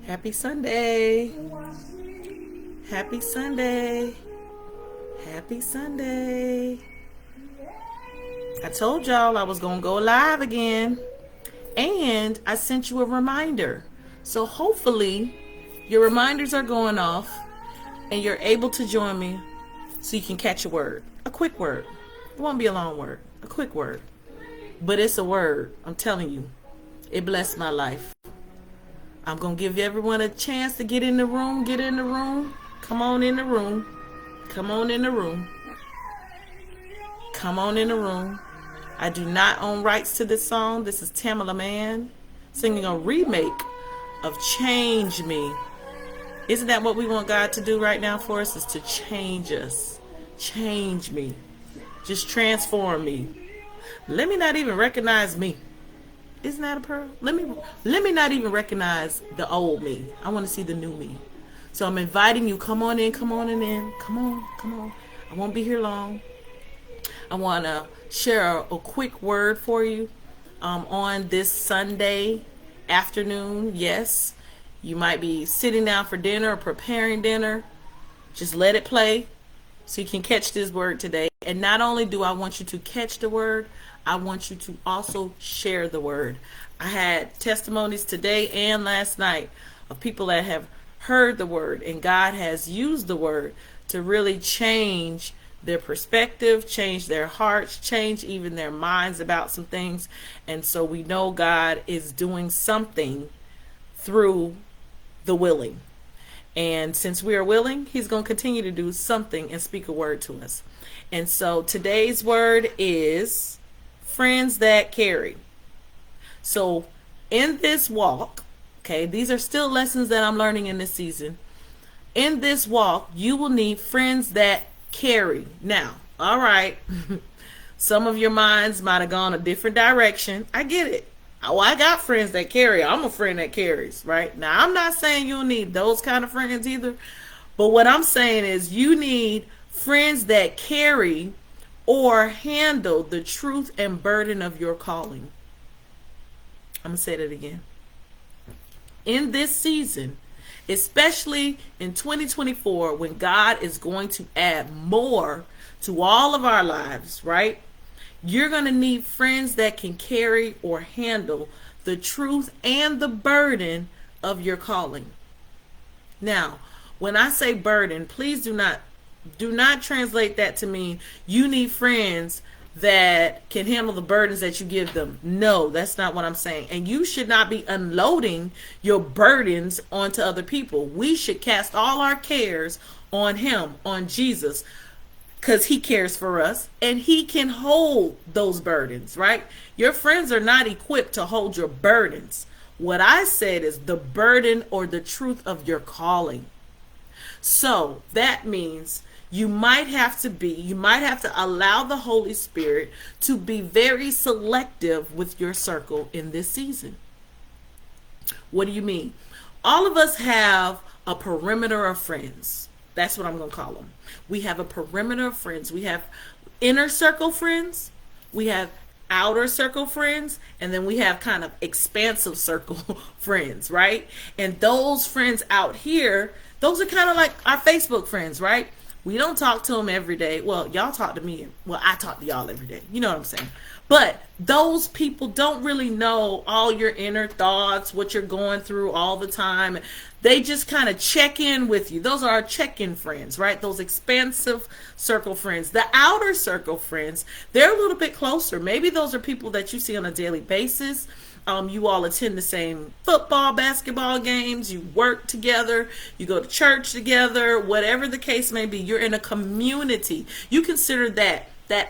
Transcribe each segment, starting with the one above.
Happy Sunday. Happy Sunday. Happy Sunday. I told y'all I was going to go live again. And I sent you a reminder. So hopefully your reminders are going off and you're able to join me so you can catch a word. A quick word. It won't be a long word. A quick word. But it's a word. I'm telling you. It blessed my life. I'm going to give everyone a chance to get in the room. Get in the room. Come on in the room. Come on in the room. Come on in the room. I do not own rights to this song. This is Tamala Mann singing a remake of Change Me. Isn't that what we want God to do right now for us? Is to change us. Change me. Just transform me. Let me not even recognize me. Isn't that a pearl? Let me not even recognize the old me. I want to see the new me. So I'm inviting you. Come on in. Come on in. Come on. I won't be here long. I want to share a quick word for you on this Sunday afternoon. Yes, you might be sitting down for dinner or preparing dinner. Just let it play so you can catch this word today. And not only do I want you to catch the word, I want you to also share the word. I had testimonies today and last night of people that have heard the word, and God has used the word to really change their perspective, change their hearts, change even their minds about some things. And so we know God is doing something through the willing. And since we are willing, he's going to continue to do something and speak a word to us. And so today's word is friends that carry. So in this walk, okay, these are still lessons that I'm learning in this season. In this walk, you will need friends that carry. Now, all right, some of your minds might have gone a different direction. I get it. Oh, I got friends that carry. I'm a friend that carries, right? Now, I'm not saying you'll need those kind of friends either. But what I'm saying is you need friends that carry or handle the truth and burden of your calling. I'm going to say that again. In this season, especially in 2024, when God is going to add more to all of our lives, right? You're going to need friends that can carry or handle the truth and the burden of your calling. Now, when I say burden, please do not translate that to mean you need friends that can handle the burdens that you give them. No, that's not what I'm saying. And you should not be unloading your burdens onto other people. We should cast all our cares on him, on Jesus, because he cares for us and he can hold those burdens, right? Your friends are not equipped to hold your burdens. What I said is the burden or the truth of your calling. So that means you might have to allow the Holy Spirit to be very selective with your circle in this season. What do you mean? All of us have a perimeter of friends. That's what I'm going to call them. We have a perimeter of friends. We have inner circle friends. We have outer circle friends. And then we have kind of expansive circle friends, right? And those friends out here, those are kind of like our Facebook friends, right? We don't talk to them every day. Well, y'all talk to me. Well, I talk to y'all every day. You know what I'm saying? But those people don't really know all your inner thoughts, what you're going through all the time. They just kind of check in with you. Those are our check-in friends, right? Those expansive circle friends. The outer circle friends, they're a little bit closer. Maybe those are people that you see on a daily basis. You all attend the same football, basketball games. You work together. You go to church together. Whatever the case may be, you're in a community. You consider that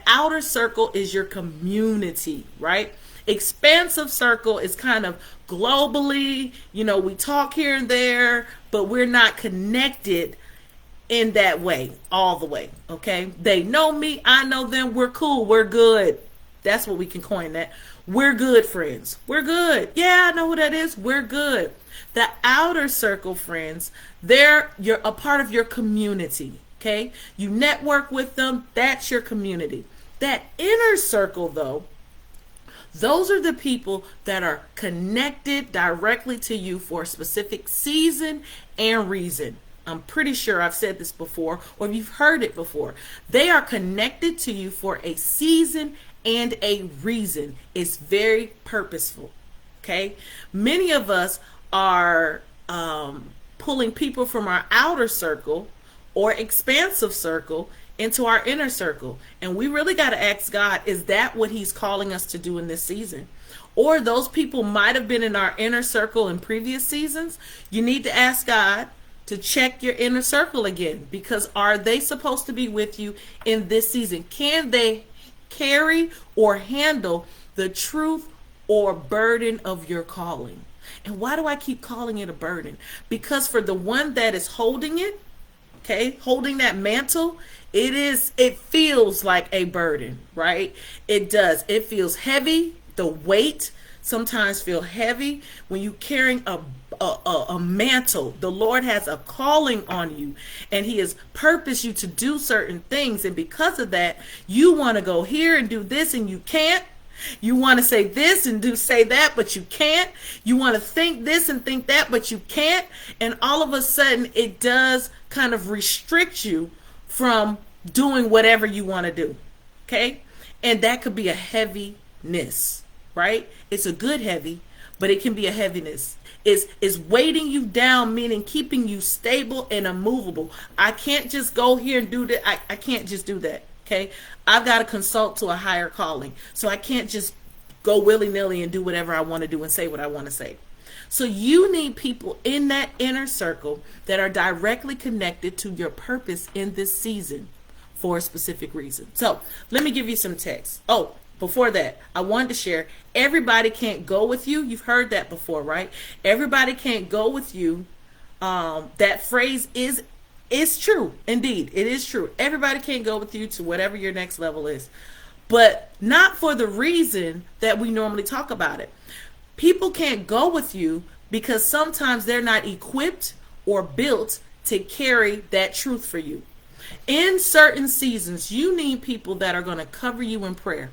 outer circle is your community, right? Expansive circle is kind of globally, we talk here and there, but we're not connected in that way, all the way, okay? They know me, I know them, we're cool, we're good. That's what we can coin that. We're good friends. We're good. Yeah, I know who that is. We're good. The outer circle friends, you're a part of your community, okay? You network with them, that's your community. That inner circle, though, Those are the people that are connected directly to you for a specific season and reason. I'm pretty sure I've said this before, or you've heard it before. They are connected to you for a season and a reason. It's very purposeful. Okay? Many of us are pulling people from our outer circle or expansive circle into our inner circle. And we really got to ask God, is that what he's calling us to do in this season? Or those people might have been in our inner circle in previous seasons. You need to ask God to check your inner circle again, because are they supposed to be with you in this season? Can they carry or handle the truth or burden of your calling? And why do I keep calling it a burden? Because for the one that is holding it, okay, holding that mantle, it feels like a burden, right? It does. It feels heavy. The weight sometimes feel heavy when you're carrying a mantle. The Lord has a calling on you, and he has purposed you to do certain things. And because of that, you want to go here and do this, and you can't. You want to say this and say that, but you can't. You want to think this and think that, but you can't. And all of a sudden, it does kind of restrict you from doing whatever you want to do. Okay? And that could be a heaviness, right? It's a good heavy, but it can be a heaviness. It's weighting you down, meaning keeping you stable and immovable. I can't just go here and do that. I can't just do that. Okay, I've got to consult to a higher calling. So I can't just go willy-nilly and do whatever I want to do and say what I want to say. So you need people in that inner circle that are directly connected to your purpose in this season for a specific reason. So let me give you some text. Oh, before that, I wanted to share, everybody can't go with you. You've heard that before, right? Everybody can't go with you. That phrase is true. Indeed, it is true. Everybody can't go with you to whatever your next level is, but not for the reason that we normally talk about it. People can't go with you because sometimes they're not equipped or built to carry that truth for you. In certain seasons, you need people that are going to cover you in prayer,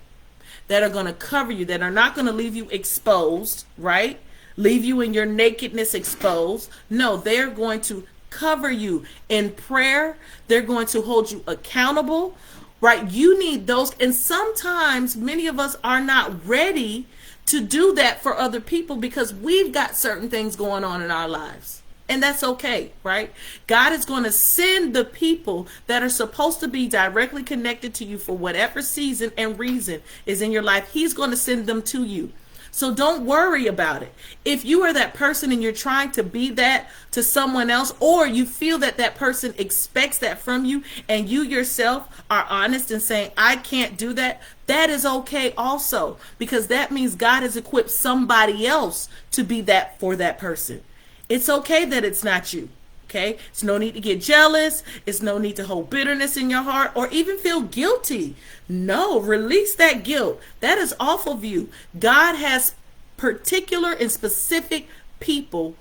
that are going to cover you, that are not going to leave you exposed, right? Leave you in your nakedness exposed. No, they're going to cover you in prayer. They're going to hold you accountable, right? You need those. And sometimes many of us are not ready to do that for other people because we've got certain things going on in our lives. And that's okay, right? God is going to send the people that are supposed to be directly connected to you for whatever season and reason is in your life. He's going to send them to you. So don't worry about it. If you are that person and you're trying to be that to someone else, or you feel that that person expects that from you and you yourself are honest and saying, I can't do that, that is okay also, because that means God has equipped somebody else to be that for that person. It's okay that it's not you. Okay, it's no need to get jealous. It's no need to hold bitterness in your heart or even feel guilty. No, release that guilt. That is off of you. God has particular and specific people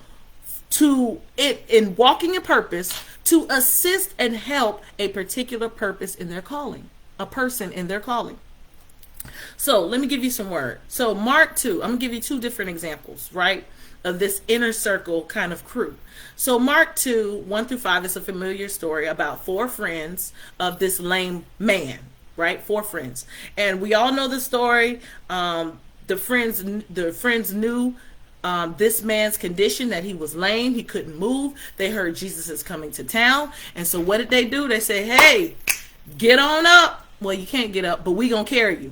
to it in walking in purpose to assist and help a particular purpose in their calling, a person in their calling. So let me give you some word. So Mark 2, I'm gonna give you two different examples, right, of this inner circle kind of crew. So Mark 2, 1-5 is a familiar story about 4 friends of this lame man, right? 4 friends. And we all know the story. The friends knew this man's condition, that he was lame. He couldn't move. They heard Jesus is coming to town. And so what did they do? They said, hey, get on up. Well, you can't get up, but we gonna carry you.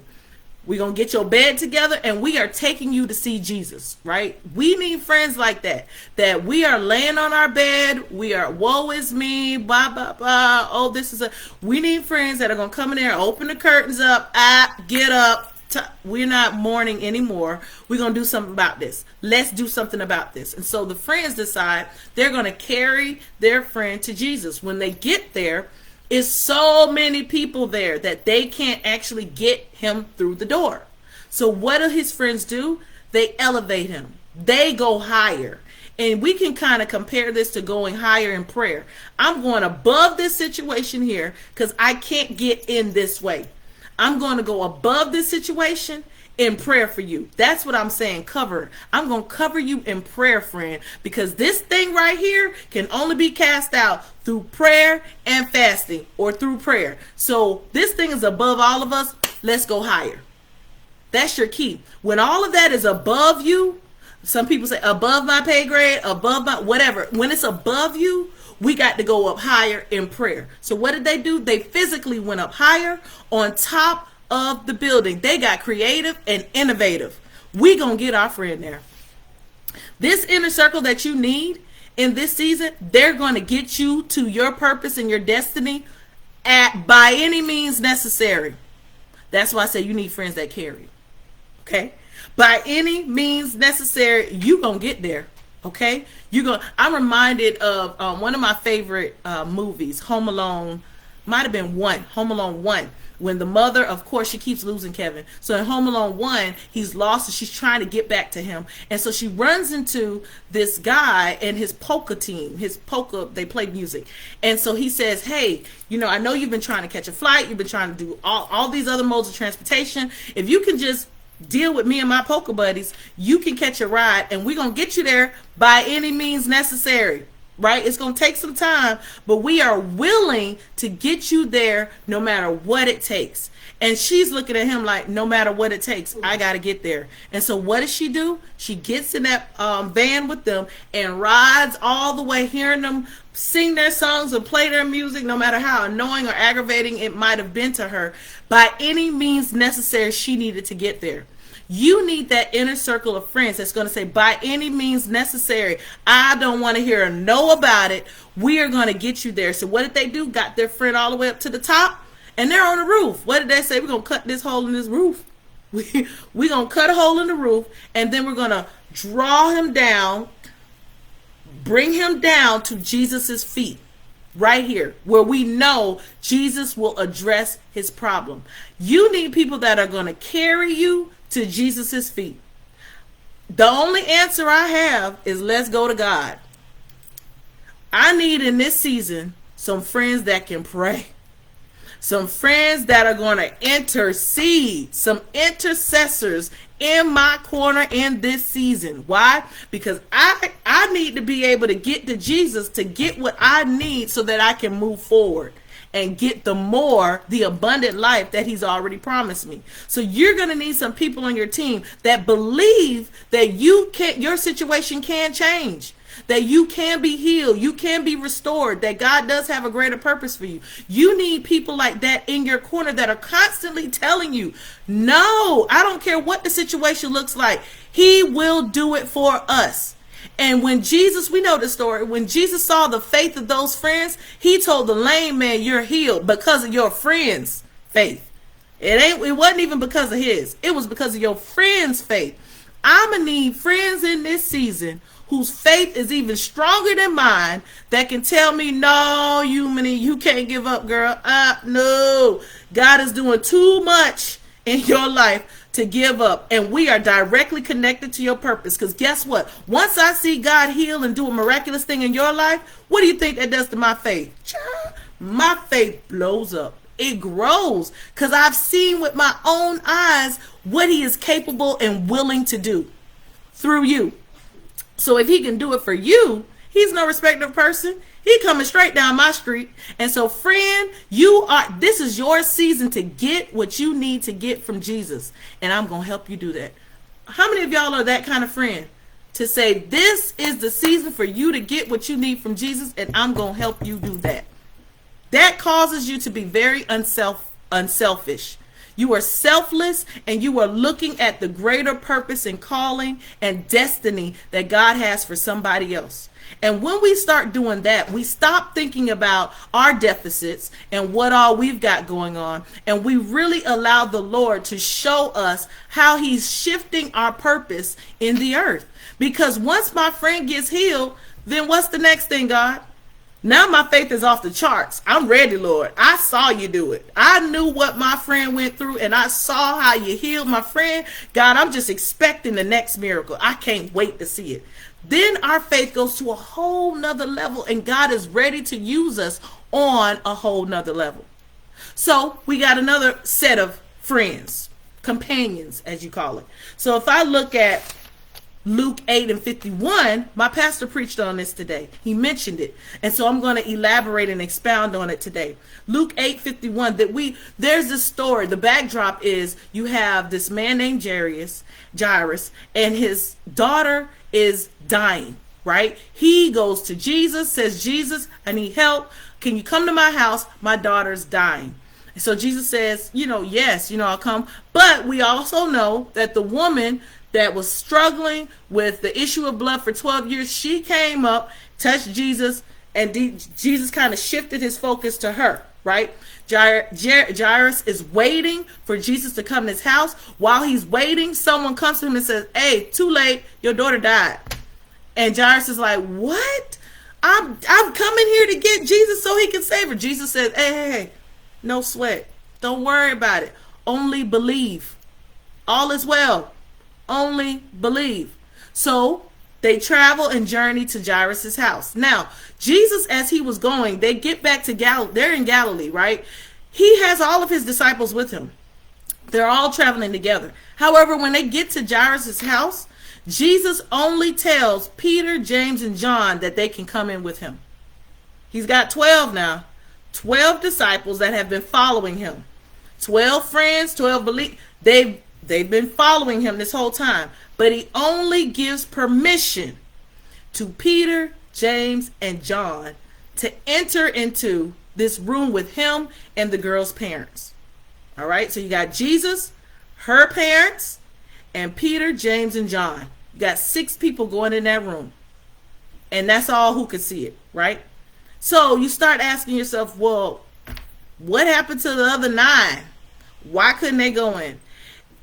We're going to get your bed together and we are taking you to see Jesus, right? We need friends like that, that we are laying on our bed. We are, woe is me, blah, blah, blah. Oh, this is we need friends that are going to come in there, open the curtains up, get up. We're not mourning anymore. We're going to do something about this. Let's do something about this. And so the friends decide they're going to carry their friend to Jesus. When they get there, is so many people there that they can't actually get him through the door. So what do his friends do? They elevate him. They go higher. And we can kind of compare this to going higher in prayer. I'm going above this situation here because I can't get in this way. I'm going to go above this situation in prayer for you. That's what I'm saying. Cover. I'm going to cover you in prayer, friend, because this thing right here can only be cast out through prayer and fasting, or through prayer. So this thing is above all of us. Let's go higher. That's your key. When all of that is above you, some people say above my pay grade, above my whatever. When it's above you, we got to go up higher in prayer. So what did they do? They physically went up higher on top of the building. They got creative and innovative. We gonna get our friend there. This inner circle that you need in this season, they're going to get you to your purpose and your destiny by any means necessary. That's why I say you need friends that carry. Okay? By any means necessary, you gonna get there. Okay? I'm reminded of one of my favorite movies, Home Alone. Might have been Home Alone 1. When the mother, of course, she keeps losing Kevin. So in Home Alone 1, he's lost and she's trying to get back to him. And so she runs into this guy and his polka team. They play music. And so he says, hey, I know you've been trying to catch a flight. You've been trying to do all these other modes of transportation. If you can just deal with me and my polka buddies, you can catch a ride and we're going to get you there by any means necessary. Right? It's going to take some time, but we are willing to get you there no matter what it takes. And she's looking at him like, no matter what it takes, I got to get there. And so what does she do? She gets in that van with them and rides all the way, hearing them sing their songs and play their music, no matter how annoying or aggravating it might have been to her. By any means necessary, she needed to get there. You need that inner circle of friends that's going to say, by any means necessary, I don't want to hear a no about it. We are going to get you there. So what did they do? Got their friend all the way up to the top, and they're on the roof. What did they say? We're going to cut this hole in this roof. We're going to cut a hole in the roof, and then we're going to draw him down, bring him down to Jesus's feet. Right here, where we know Jesus will address his problem. You need people that are going to carry you to Jesus's feet. The only answer I have is let's go to God. I need in this season some friends that can pray. Some friends that are going to intercede. Some intercessors in my corner in this season. Why? Because I need to be able to get to Jesus to get what I need so that I can move forward and get the abundant life that he's already promised me. So you're going to need some people on your team that believe that your situation can change, that you can be healed, you can be restored, that God does have a greater purpose for you. You need people like that in your corner that are constantly telling you, no, I don't care what the situation looks like. He will do it for us. And when Jesus, we know the story, when Jesus saw the faith of those friends, he told the lame man, you're healed because of your friend's faith. It wasn't even because of his. It was because of your friend's faith. I'm going to need friends in this season whose faith is even stronger than mine that can tell me, no, you can't give up, girl. No, God is doing too much in your life to give up, and we are directly connected to your purpose. Because guess what? Once I see God heal and do a miraculous thing in your life, what do you think that does to my faith? My faith blows up. It grows because I've seen with my own eyes what he is capable and willing to do through you. So if he can do it for you, he's no respecter of person. He coming straight down my street. And so, friend, this is your season to get what you need to get from Jesus. And I'm going to help you do that. How many of y'all are that kind of friend to say, this is the season for you to get what you need from Jesus, and I'm going to help you do that? That causes you to be very unselfish. You are selfless, and you are looking at the greater purpose and calling and destiny that God has for somebody else. And when we start doing that, we stop thinking about our deficits and what all we've got going on. And we really allow the Lord to show us how he's shifting our purpose in the earth. Because once my friend gets healed, then what's the next thing, God? Now my faith is off the charts. I'm ready, Lord. I saw you do it. I knew what my friend went through, and I saw how you healed my friend. God, I'm just expecting the next miracle. I can't wait to see it. Then our faith goes to a whole nother level, and God is ready to use us on a whole nother level. So we got another set of friends. companions, as you call it. So if I look at Luke 8:51, my pastor preached on this today. He mentioned it. And so I'm going to elaborate and expound on it today. Luke 8:51, there's this story. The backdrop is you have this man named Jairus, and his daughter is dying, right? He goes to Jesus, says, Jesus, I need help. Can you come to my house? My daughter's dying. So Jesus says, yes, I'll come. But we also know that the woman that was struggling with the issue of blood for 12 years, she came up, touched Jesus, and Jesus kind of shifted his focus to her, right? Jairus is waiting for Jesus to come to his house. While he's waiting, someone comes to him and says, hey, too late, your daughter died. And Jairus is like, what? I'm coming here to get Jesus so he can save her. Jesus says, hey, no sweat. Don't worry about it. Only believe. All is well. Only believe. So they travel and journey to Jairus' house. Now, Jesus, as he was going, they get back to Galilee. They're in Galilee, right? He has all of his disciples with him. They're all traveling together. However, when they get to Jairus' house, Jesus only tells Peter, James, and John that they can come in with him. He's got 12 now. 12 disciples that have been following him. 12 friends, 12 believers. They've been following him this whole time. But he only gives permission to Peter, James, and John to enter into this room with him and the girl's parents. All right, so you got Jesus, her parents, and Peter, James, and John. You got 6 people going in that room. And that's all who could see it, right? So you start asking yourself, well, what happened to the other 9? Why couldn't they go in?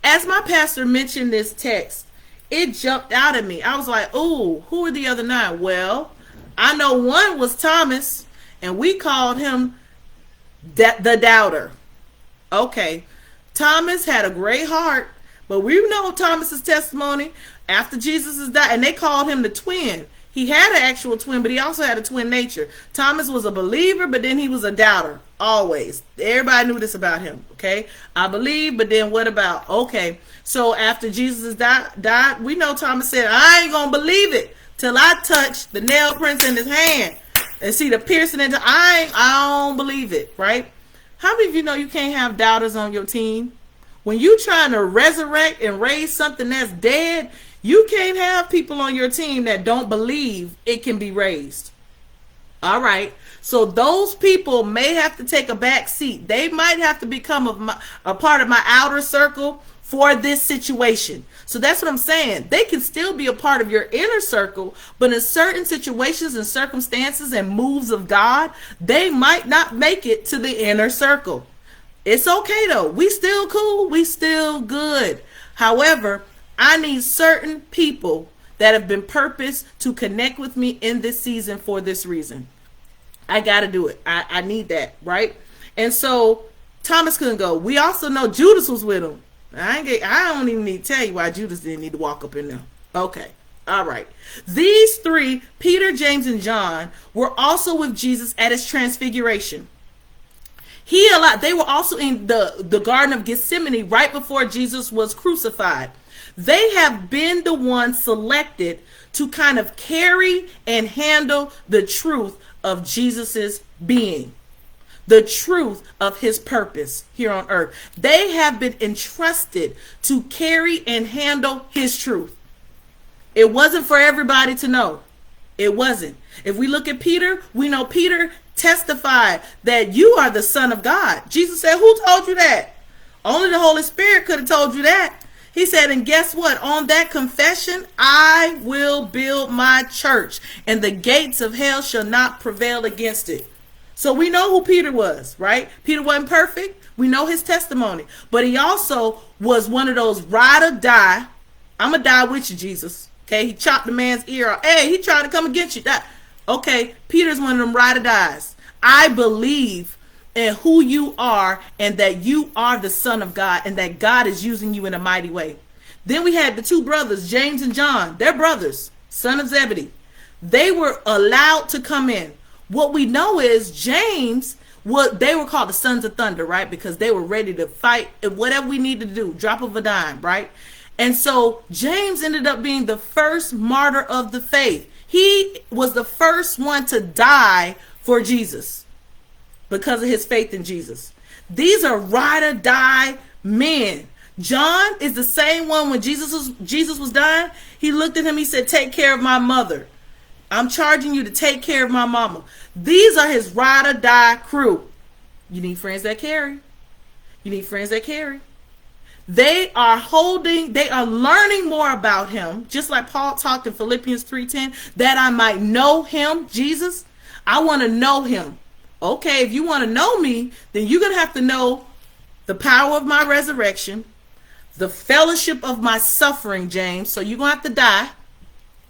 As my pastor mentioned this text, it jumped out at me. I was like, oh, who are the other 9? Well, I know one was Thomas, and we called him the doubter. Okay, Thomas had a great heart, but we know Thomas's testimony after Jesus has died, and they called him the twin. He had an actual twin, but he also had a twin nature. Thomas was a believer, but then he was a doubter, always. Everybody knew this about him, okay? I believe, but then what about? Okay, so after Jesus died, we know Thomas said, I ain't going to believe it till I touch the nail prints in his hand and see the piercing into, I don't believe it, right? How many of you know you can't have doubters on your team? When you trying to resurrect and raise something that's dead, you can't have people on your team that don't believe it can be raised. All right. So those people may have to take a back seat. They might have to become a part of my outer circle for this situation. So that's what I'm saying. They can still be a part of your inner circle, but in certain situations and circumstances and moves of God, they might not make it to the inner circle. It's okay though. We still cool. We still good. However, I need certain people that have been purposed to connect with me in this season for this reason. I got to do it. I need that, right? And so Thomas couldn't go. We also know Judas was with him. I don't even need to tell you why Judas didn't need to walk up in there. Okay. All right. These 3, Peter, James, and John, were also with Jesus at his transfiguration. They were also in the Garden of Gethsemane right before Jesus was crucified. They have been the ones selected to kind of carry and handle the truth of Jesus's being, the truth of his purpose here on earth. They have been entrusted to carry and handle his truth. It wasn't for everybody to know. It wasn't. If we look at Peter, we know Peter testified that you are the Son of God. Jesus said, who told you that? Only the Holy Spirit could have told you that. He said, and guess what? On that confession, I will build my church, and the gates of hell shall not prevail against it. So we know who Peter was, right? Peter wasn't perfect. We know his testimony. But he also was one of those ride or die. I'm going to die with you, Jesus. Okay, he chopped the man's ear off. Hey, he tried to come against you. Okay, Peter's one of them ride or dies. I believe in who you are and that you are the Son of God and that God is using you in a mighty way. Then we had the 2 brothers, James and John. They're brothers, son of Zebedee. They were allowed to come in. What we know is James what they were called the sons of thunder, right? Because they were ready to fight whatever we needed to do, drop of a dime, right? And so James ended up being the first martyr of the faith. He was the first one to die for Jesus because of his faith in Jesus. These are ride or die men. John is the same one when Jesus was dying. He looked at him, he said, take care of my mother. I'm charging you to take care of my mama. These are his ride or die crew. You need friends that carry. You need friends that carry. They are learning more about him, just like Paul talked in Philippians 3:10, that I might know him, Jesus. I want to know him. Okay, if you want to know me, then you're going to have to know the power of my resurrection, the fellowship of my suffering, James. So you're going to have to die.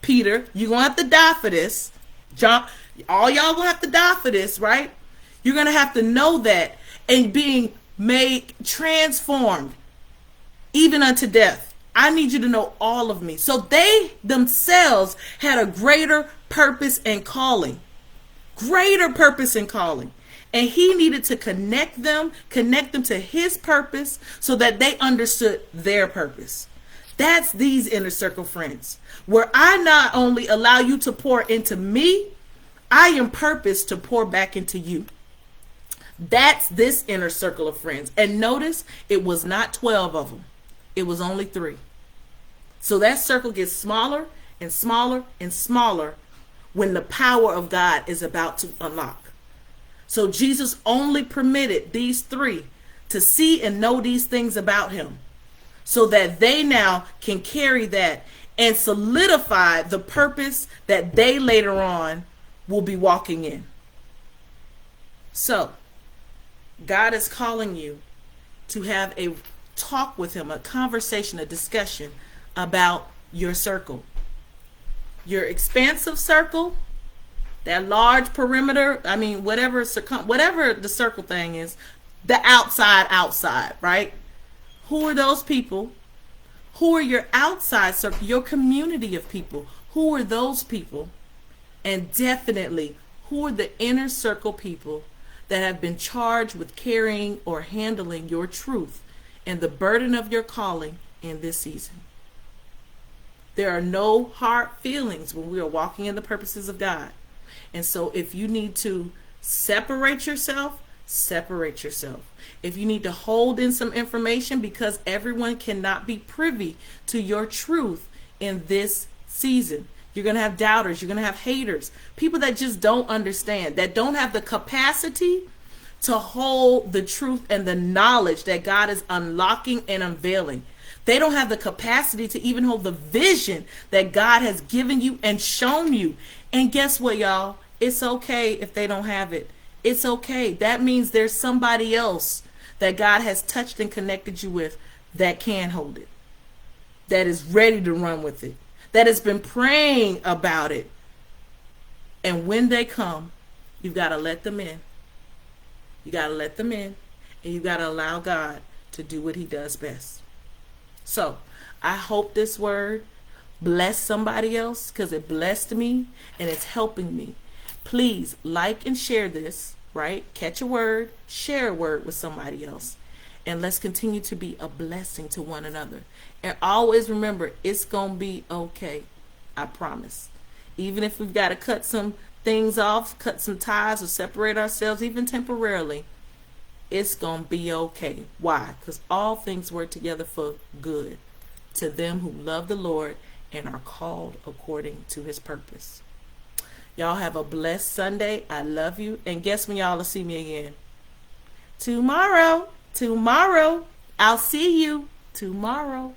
Peter, you're going to have to die for this. John, all y'all going to have to die for this, right? You're going to have to know that, and being made transformed even unto death. I need you to know all of me. So they themselves had a greater purpose and calling. Greater purpose and calling. And he needed to connect them to his purpose so that they understood their purpose. That's these inner circle friends, where I not only allow you to pour into me, I am purposed to pour back into you. That's this inner circle of friends. And notice, it was not 12 of them. It was only 3. So that circle gets smaller and smaller and smaller when the power of God is about to unlock. So Jesus only permitted these 3 to see and know these things about him, so that they now can carry that and solidify the purpose that they later on will be walking in. So God is calling you to have a talk with him, a conversation, a discussion about your circle. Your expansive circle, that large perimeter, whatever the circle thing is, the outside, right? Who are those people? Who are your outside circle, your community of people? Who are those people? And definitely, who are the inner circle people that have been charged with carrying or handling your truth and the burden of your calling in this season? There are no hard feelings when we are walking in the purposes of God. And so if you need to separate yourself, separate yourself. If you need to hold in some information, because everyone cannot be privy to your truth in this season. You're going to have doubters. You're going to have haters. People that just don't understand, that don't have the capacity to hold the truth and the knowledge that God is unlocking and unveiling. They don't have the capacity to even hold the vision that God has given you and shown you. And guess what, y'all? It's okay if they don't have it. It's okay. That means there's somebody else that God has touched and connected you with that can hold it, that is ready to run with it, that has been praying about it. And when they come, you've got to let them in. You got to let them in, and you got to allow God to do what he does best. So I hope this word blessed somebody else, because it blessed me and it's helping me. Please like and share this, right? Catch a word, share a word with somebody else, and let's continue to be a blessing to one another. And always remember, it's going to be okay. I promise. Even if we've got to cut some things off, cut some ties, or separate ourselves even temporarily, it's going to be okay. Why? Because all things work together for good to them who love the Lord and are called according to his purpose. Y'all have a blessed Sunday. I love you. And guess when y'all will see me again? Tomorrow. I'll see you tomorrow.